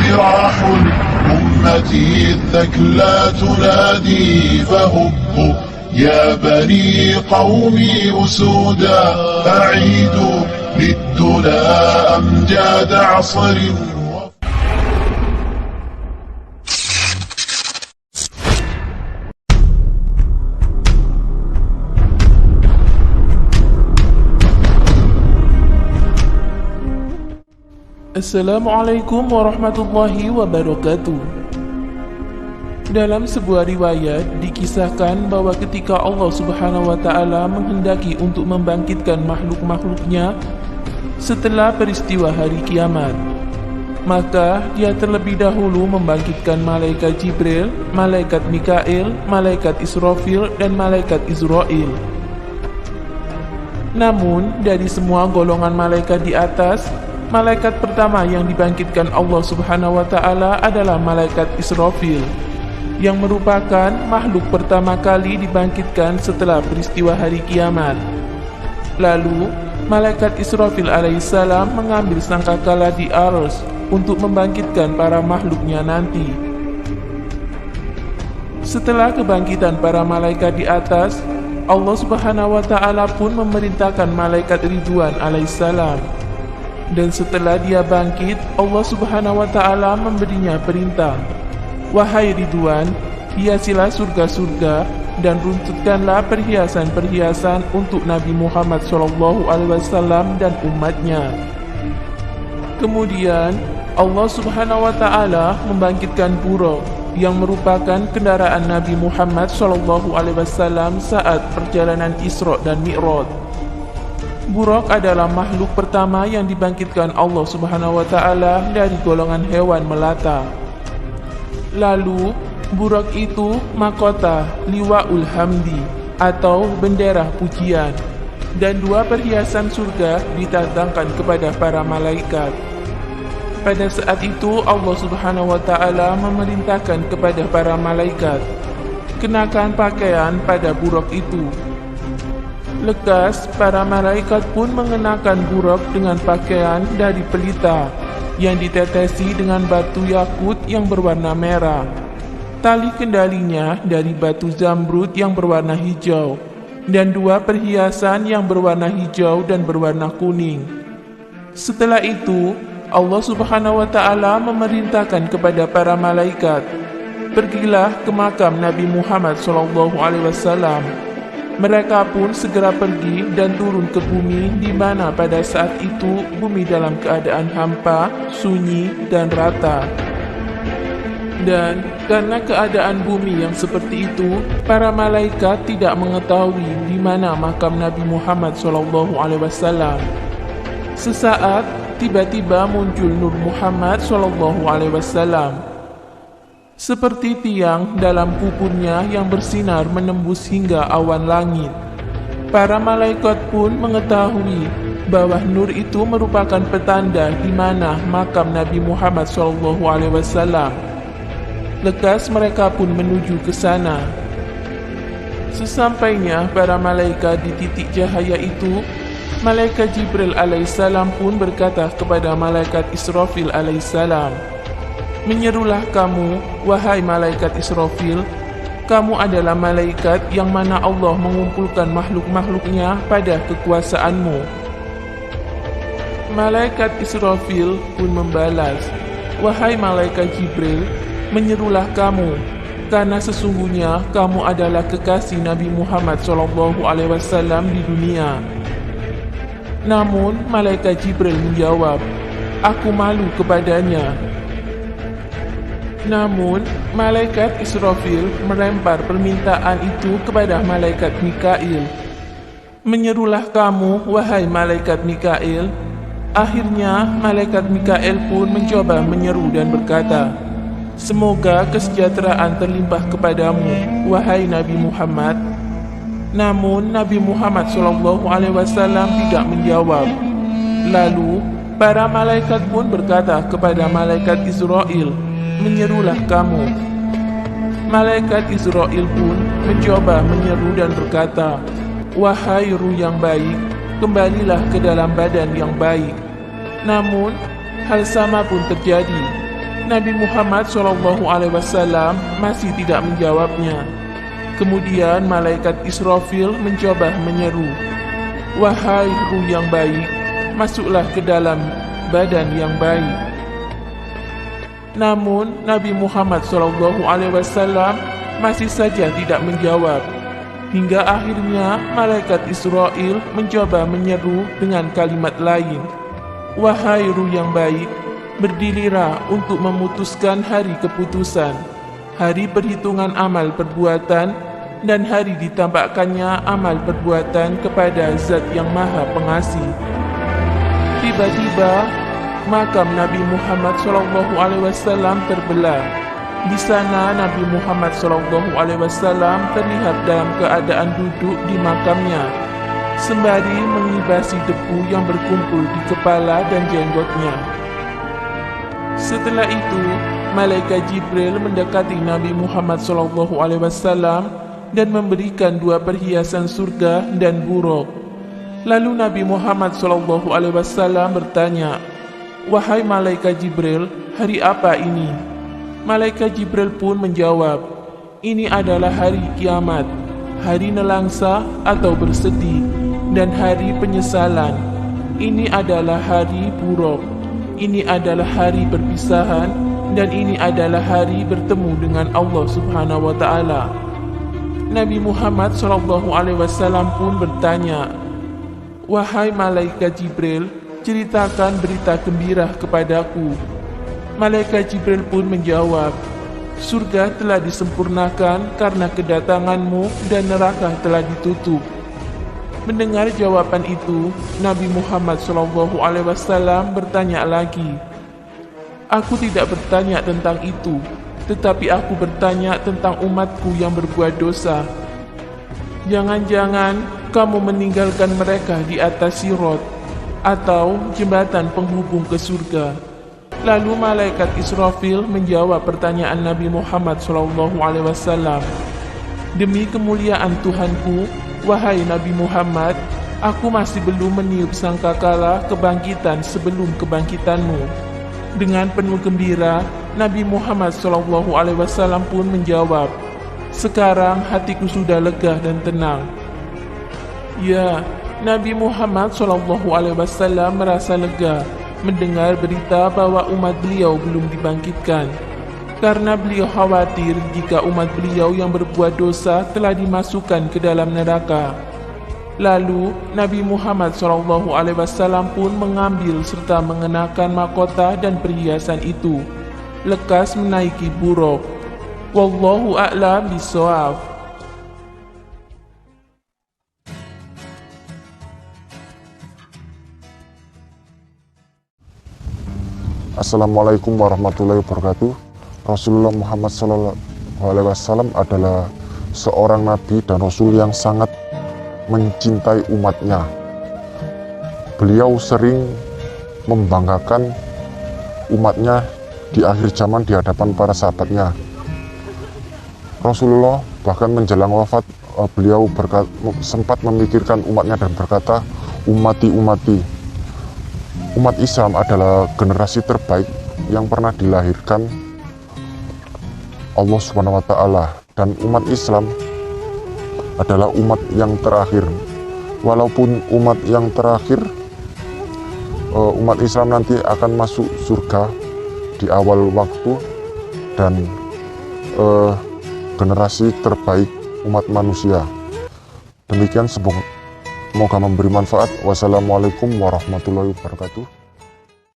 جراح الأمة الثكلى تنادي فهبوا يا بني قومي أسودا أعيدوا للدنا أمجاد عصر. Assalamualaikum warahmatullahi wabarakatuh. Dalam sebuah riwayat dikisahkan bahwa ketika Allah Subhanahu wa Ta'ala menghendaki untuk membangkitkan makhluk-makhluknya setelah peristiwa hari kiamat, maka dia terlebih dahulu membangkitkan malaikat Jibril, malaikat Mikail, malaikat Israfil, dan malaikat Izrail. Namun dari semua golongan malaikat di atas, malaikat pertama yang dibangkitkan Allah Subhanahu wa Ta'ala adalah malaikat Israfil, yang merupakan makhluk pertama kali dibangkitkan setelah peristiwa hari kiamat. Lalu, malaikat Israfil alaihissalam mengambil sangkakala di Arsy untuk membangkitkan para makhluknya nanti. Setelah kebangkitan para malaikat di atas, Allah Subhanahu wa Ta'ala pun memerintahkan malaikat Ridwan alaihissalam. Dan setelah dia bangkit, Allah Subhanahu wa Ta'ala memberinya perintah, "Wahai Ridwan, hiasilah surga-surga dan runtutkanlah perhiasan-perhiasan untuk Nabi Muhammad SAW dan umatnya." Kemudian Allah Subhanahu wa Ta'ala membangkitkan Buraq, yang merupakan kendaraan Nabi Muhammad SAW saat perjalanan Isra dan Mi'raj. Buraq adalah makhluk pertama yang dibangkitkan Allah Subhanahu wa Ta'ala dari golongan hewan melata. Lalu, Buraq itu mahkota Liwa'ul Hamdi atau bendera pujian, dan dua perhiasan surga ditatangkan kepada para malaikat. Pada saat itu Allah Subhanahu wa Ta'ala memerintahkan kepada para malaikat, kenakan pakaian pada Buraq itu. Lekas, para malaikat pun mengenakan Buraq dengan pakaian dari pelita yang ditetesi dengan batu yakut yang berwarna merah. Tali kendalinya dari batu zamrud yang berwarna hijau, dan dua perhiasan yang berwarna hijau dan berwarna kuning. Setelah itu, Allah Subhanahu wa Ta'ala memerintahkan kepada para malaikat, "Pergilah ke makam Nabi Muhammad SAW." Mereka pun segera pergi dan turun ke bumi, di mana pada saat itu bumi dalam keadaan hampa, sunyi, dan rata. Dan karena keadaan bumi yang seperti itu, para malaikat tidak mengetahui di mana makam Nabi Muhammad SAW. Sesaat, tiba-tiba muncul Nur Muhammad SAW, seperti tiang dalam kuburnya yang bersinar menembus hingga awan langit. Para malaikat pun mengetahui bahwa nur itu merupakan petanda di mana makam Nabi Muhammad SAW. Lekas mereka pun menuju ke sana. Sesampainya para malaikat di titik cahaya itu, malaikat Jibril alaihissalam pun berkata kepada malaikat Israfil alaihissalam, "Menyerulah kamu, wahai malaikat Israfil, kamu adalah malaikat yang mana Allah mengumpulkan makhluk-makhluknya pada kekuasaanmu." Malaikat Israfil pun membalas, "Wahai malaikat Jibril, menyerulah kamu, karena sesungguhnya kamu adalah kekasih Nabi Muhammad SAW di dunia." Namun malaikat Jibril menjawab, "Aku malu kepadanya." Namun, malaikat Israfil melempar permintaan itu kepada malaikat Mikail. "Menyerulah kamu, wahai malaikat Mikail." Akhirnya, malaikat Mikail pun mencoba menyeru dan berkata, "Semoga kesejahteraan terlimpah kepadamu, wahai Nabi Muhammad." Namun, Nabi Muhammad SAW tidak menjawab. Lalu, para malaikat pun berkata kepada malaikat Israel, "Menyerulah kamu." Malaikat Israel pun mencoba menyeru dan berkata, "Wahai ruh yang baik, kembalilah ke dalam badan yang baik." Namun, hal sama pun terjadi. Nabi Muhammad SAW masih tidak menjawabnya. Kemudian malaikat Israfil mencoba menyeru, "Wahai ruh yang baik, masuklah ke dalam badan yang baik." Namun Nabi Muhammad SAW masih saja tidak menjawab. Hingga akhirnya malaikat Israel mencoba menyeru dengan kalimat lain, "Wahai ruh yang baik, berdirilah untuk memutuskan hari keputusan, hari perhitungan amal perbuatan, dan hari ditampakkannya amal perbuatan kepada Zat yang Maha Pengasih." Tiba-tiba makam Nabi Muhammad SAW terbelah. Di sana Nabi Muhammad SAW terlihat dalam keadaan duduk di makamnya, sembari mengibasi debu yang berkumpul di kepala dan jenggotnya. Setelah itu, malaikat Jibril mendekati Nabi Muhammad SAW dan memberikan 2 perhiasan surga dan buruk. Lalu Nabi Muhammad SAW bertanya, "Wahai malaikat Jibril, hari apa ini?" Malaikat Jibril pun menjawab, "Ini adalah hari kiamat, hari nelangsa atau bersedih, dan hari penyesalan. Ini adalah hari buruk. Ini adalah hari perpisahan, dan ini adalah hari bertemu dengan Allah Subhanahu wa Ta'ala." Nabi Muhammad SAW pun bertanya, "Wahai malaikat Jibril, ceritakan berita gembira kepadaku." Malaikat Jibril pun menjawab, "Surga telah disempurnakan karena kedatanganmu dan neraka telah ditutup." Mendengar jawaban itu, Nabi Muhammad SAW bertanya lagi, "Aku tidak bertanya tentang itu, tetapi aku bertanya tentang umatku yang berbuat dosa. Jangan-jangan kamu meninggalkan mereka di atas sirat atau jembatan penghubung ke surga." Lalu malaikat Israfil menjawab pertanyaan Nabi Muhammad SAW, "Demi kemuliaan Tuhanku, wahai Nabi Muhammad, aku masih belum meniup sangkakala kebangkitan sebelum kebangkitanmu." Dengan penuh gembira, Nabi Muhammad SAW pun menjawab, "Sekarang hatiku sudah lega dan tenang." Ya, Nabi Muhammad SAW merasa lega mendengar berita bahwa umat beliau belum dibangkitkan, karena beliau khawatir jika umat beliau yang berbuat dosa telah dimasukkan ke dalam neraka. Lalu Nabi Muhammad SAW pun mengambil serta mengenakan mahkota dan perhiasan itu, lekas menaiki buruk. Wallahu a'lam bishawab. Assalamualaikum warahmatullahi wabarakatuh. Rasulullah Muhammad SAW adalah seorang nabi dan rasul yang sangat mencintai umatnya. Beliau sering membanggakan umatnya di akhir zaman di hadapan para sahabatnya. Rasulullah bahkan menjelang wafat, beliau sempat memikirkan umatnya dan berkata, "Ummati, ummati." Umat Islam adalah generasi terbaik yang pernah dilahirkan Allah Subhanahu wa Ta'ala, dan umat Islam adalah umat yang terakhir. Walaupun umat yang terakhir, umat Islam nanti akan masuk surga di awal waktu, dan generasi terbaik umat manusia. Demikian, semoga memberi manfaat. Wassalamualaikum warahmatullahi wabarakatuh.